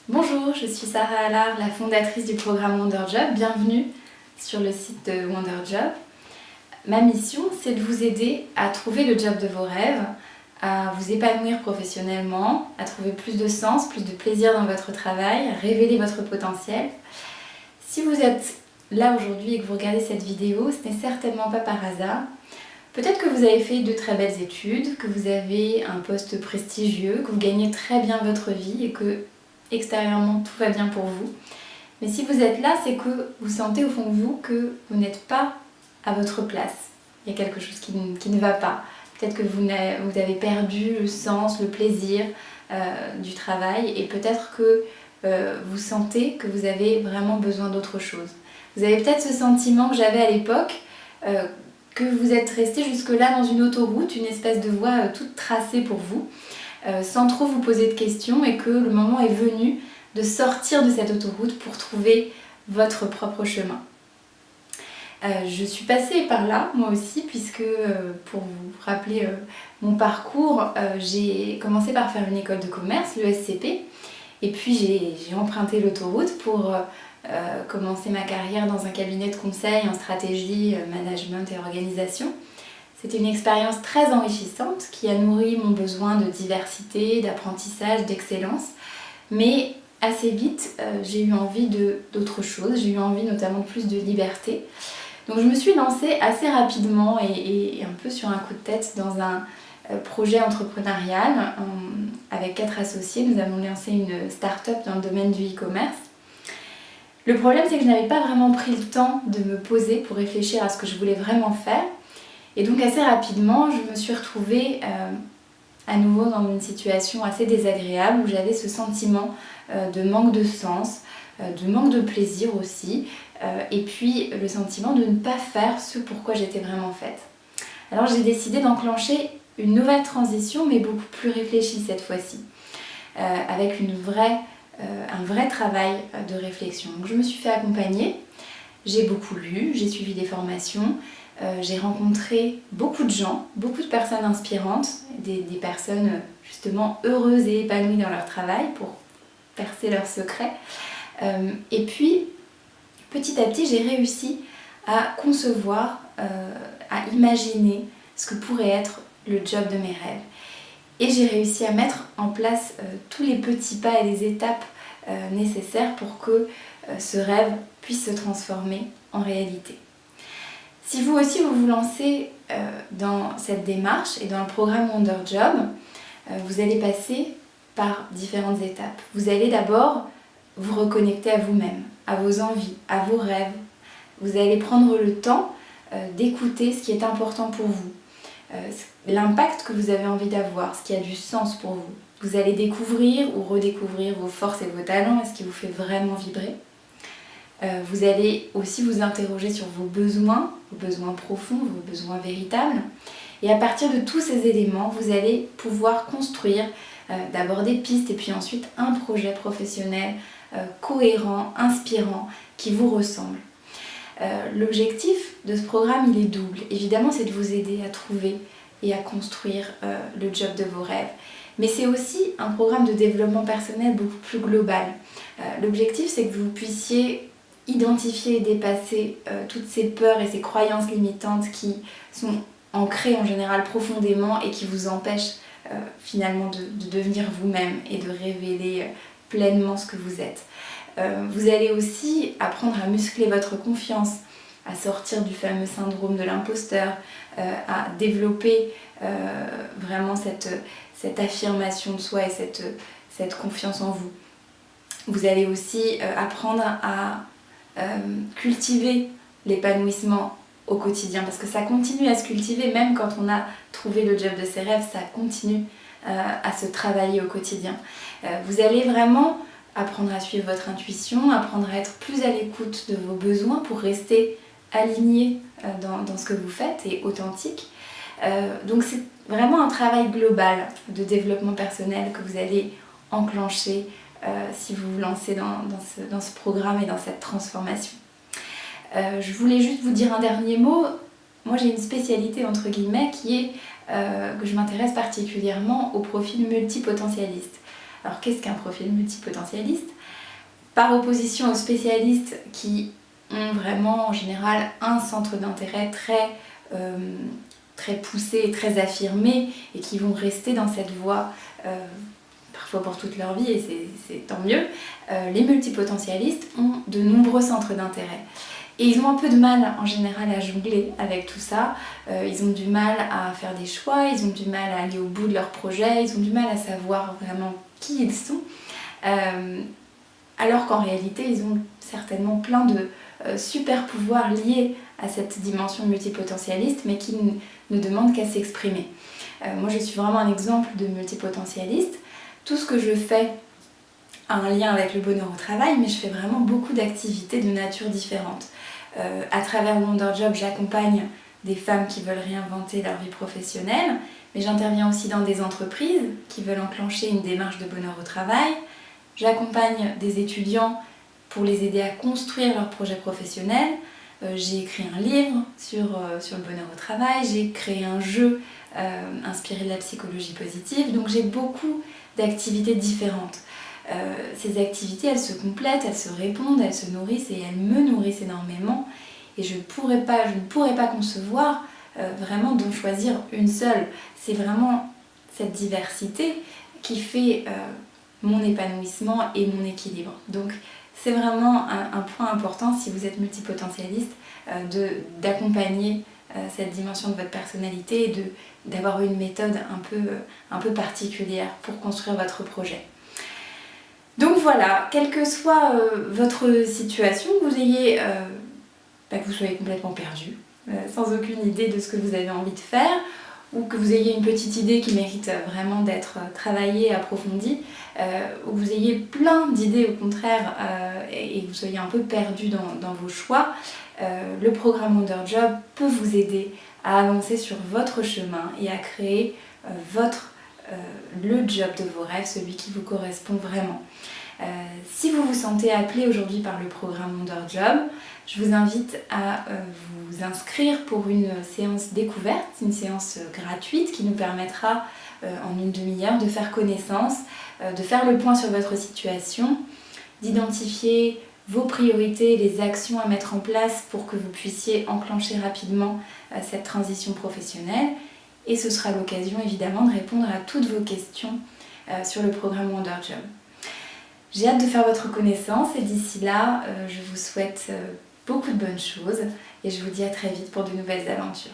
Bonjour, je suis Sarah Allard, la fondatrice du programme WonderJob. Bienvenue sur le site de WonderJob. Ma mission, c'est de vous aider à trouver le job de vos rêves, à vous épanouir professionnellement, à trouver plus de sens, plus de plaisir dans votre travail, à révéler votre potentiel. Si vous êtes là aujourd'hui et que vous regardez cette vidéo, ce n'est certainement pas par hasard. Peut-être que vous avez fait de très belles études, que vous avez un poste prestigieux, que vous gagnez très bien votre vie et que extérieurement tout va bien pour vous. Mais si vous êtes là, c'est que vous sentez au fond de vous que vous n'êtes pas à votre place. Il y a quelque chose qui ne va pas. Peut-être que vous avez perdu le sens, le plaisir du travail et peut-être que vous sentez que vous avez vraiment besoin d'autre chose. Vous avez peut-être ce sentiment que j'avais à l'époque, que vous êtes resté jusque-là dans une autoroute, une espèce de voie toute tracée pour vous, sans trop vous poser de questions et que le moment est venu de sortir de cette autoroute pour trouver votre propre chemin. Je suis passée par là, moi aussi, puisque pour vous rappeler mon parcours, j'ai commencé par faire une école de commerce, l'ESCP, et puis j'ai emprunté l'autoroute pour commencer ma carrière dans un cabinet de conseil en stratégie, management et organisation. C'était une expérience très enrichissante qui a nourri mon besoin de diversité, d'apprentissage, d'excellence, mais assez vite j'ai eu envie d'autre chose, j'ai eu envie notamment de plus de liberté. Donc je me suis lancée assez rapidement et un peu sur un coup de tête dans un projet entrepreneurial avec 4 associés. Nous avons lancé une start-up dans le domaine du e-commerce. Le problème, c'est que je n'avais pas vraiment pris le temps de me poser pour réfléchir à ce que je voulais vraiment faire. Et donc assez rapidement, je me suis retrouvée à nouveau dans une situation assez désagréable où j'avais ce sentiment de manque de sens, de manque de plaisir aussi, et puis le sentiment de ne pas faire ce pourquoi j'étais vraiment faite. Alors j'ai décidé d'enclencher une nouvelle transition, mais beaucoup plus réfléchie cette fois-ci, avec un vrai travail de réflexion. Donc je me suis fait accompagner, j'ai beaucoup lu, j'ai suivi des formations, j'ai rencontré beaucoup de gens, beaucoup de personnes inspirantes, des personnes justement heureuses et épanouies dans leur travail pour percer leurs secrets. Et puis petit à petit j'ai réussi à concevoir, à imaginer ce que pourrait être le job de mes rêves. Et j'ai réussi à mettre en place tous les petits pas et les étapes nécessaires pour que ce rêve puisse se transformer en réalité. Si vous aussi vous vous lancez dans cette démarche et dans le programme WonderJob, vous allez passer par différentes étapes. Vous allez d'abord vous reconnecter à vous-même, à vos envies, à vos rêves. Vous allez prendre le temps d'écouter ce qui est important pour vous, l'impact que vous avez envie d'avoir, ce qui a du sens pour vous. Vous allez découvrir ou redécouvrir vos forces et vos talents et ce qui vous fait vraiment vibrer. Vous allez aussi vous interroger sur vos besoins profonds, vos besoins véritables. Et à partir de tous ces éléments, vous allez pouvoir construire d'abord des pistes et puis ensuite un projet professionnel cohérent, inspirant, qui vous ressemble. L'objectif de ce programme, il est double. Évidemment, c'est de vous aider à trouver et à construire le job de vos rêves. Mais c'est aussi un programme de développement personnel beaucoup plus global. L'objectif, c'est que vous puissiez identifier et dépasser toutes ces peurs et ces croyances limitantes qui sont ancrées en général profondément et qui vous empêchent finalement de devenir vous-même et de révéler pleinement ce que vous êtes. Vous allez aussi apprendre à muscler votre confiance, à sortir du fameux syndrome de l'imposteur, à développer vraiment cette affirmation de soi et cette confiance en vous. Vous allez aussi apprendre à cultiver l'épanouissement au quotidien, parce que ça continue à se cultiver, même quand on a trouvé le job de ses rêves, ça continue à se travailler au quotidien. Vous allez vraiment apprendre à suivre votre intuition, apprendre à être plus à l'écoute de vos besoins pour rester aligné dans ce que vous faites et authentique. Donc c'est vraiment un travail global de développement personnel que vous allez enclencher si vous vous lancez dans ce programme et dans cette transformation. Je voulais juste vous dire un dernier mot. Moi j'ai une spécialité entre guillemets qui est que je m'intéresse particulièrement au profil multipotentialiste. Alors qu'est-ce qu'un profil multipotentialiste? Par opposition aux spécialistes qui ont vraiment en général un centre d'intérêt très poussé, très affirmé et qui vont rester dans cette voie parfois pour toute leur vie et c'est tant mieux, les multipotentialistes ont de nombreux centres d'intérêt. Et ils ont un peu de mal en général à jongler avec tout ça, ils ont du mal à faire des choix, ils ont du mal à aller au bout de leur projet, ils ont du mal à savoir vraiment qui ils sont, alors qu'en réalité ils ont certainement plein de super pouvoirs liés à cette dimension multipotentialiste mais qui ne demandent qu'à s'exprimer. Moi je suis vraiment un exemple de multipotentialiste. Tout ce que je fais a un lien avec le bonheur au travail, mais je fais vraiment beaucoup d'activités de nature différente. À travers Wonder Job, j'accompagne des femmes qui veulent réinventer leur vie professionnelle, mais j'interviens aussi dans des entreprises qui veulent enclencher une démarche de bonheur au travail. J'accompagne des étudiants pour les aider à construire leur projet professionnel. J'ai écrit un livre sur le bonheur au travail, j'ai créé un jeu inspiré de la psychologie positive, donc j'ai beaucoup d'activités différentes. Ces activités, elles se complètent, elles se répondent, elles se nourrissent et elles me nourrissent énormément et je ne pourrais pas concevoir vraiment d'en choisir une seule. C'est vraiment cette diversité qui fait mon épanouissement et mon équilibre. Donc c'est vraiment un point important si vous êtes multipotentialiste d'accompagner cette dimension de votre personnalité et d'avoir une méthode un peu particulière pour construire votre projet. Donc voilà, quelle que soit votre situation, que vous soyez complètement perdu, sans aucune idée de ce que vous avez envie de faire, ou que vous ayez une petite idée qui mérite vraiment d'être travaillée, approfondie, ou que vous ayez plein d'idées au contraire et que vous soyez un peu perdu dans vos choix, le programme Wonder Job peut vous aider à avancer sur votre chemin et à créer le job de vos rêves, celui qui vous correspond vraiment. Si vous vous sentez appelé aujourd'hui par le programme Wonder Job, je vous invite à vous inscrire pour une séance découverte, une séance gratuite qui nous permettra en une demi-heure de faire connaissance, de faire le point sur votre situation, d'identifier vos priorités, les actions à mettre en place pour que vous puissiez enclencher rapidement cette transition professionnelle. Et ce sera l'occasion évidemment de répondre à toutes vos questions sur le programme Wonder Job. J'ai hâte de faire votre connaissance et d'ici là, je vous souhaite beaucoup de bonnes choses et je vous dis à très vite pour de nouvelles aventures.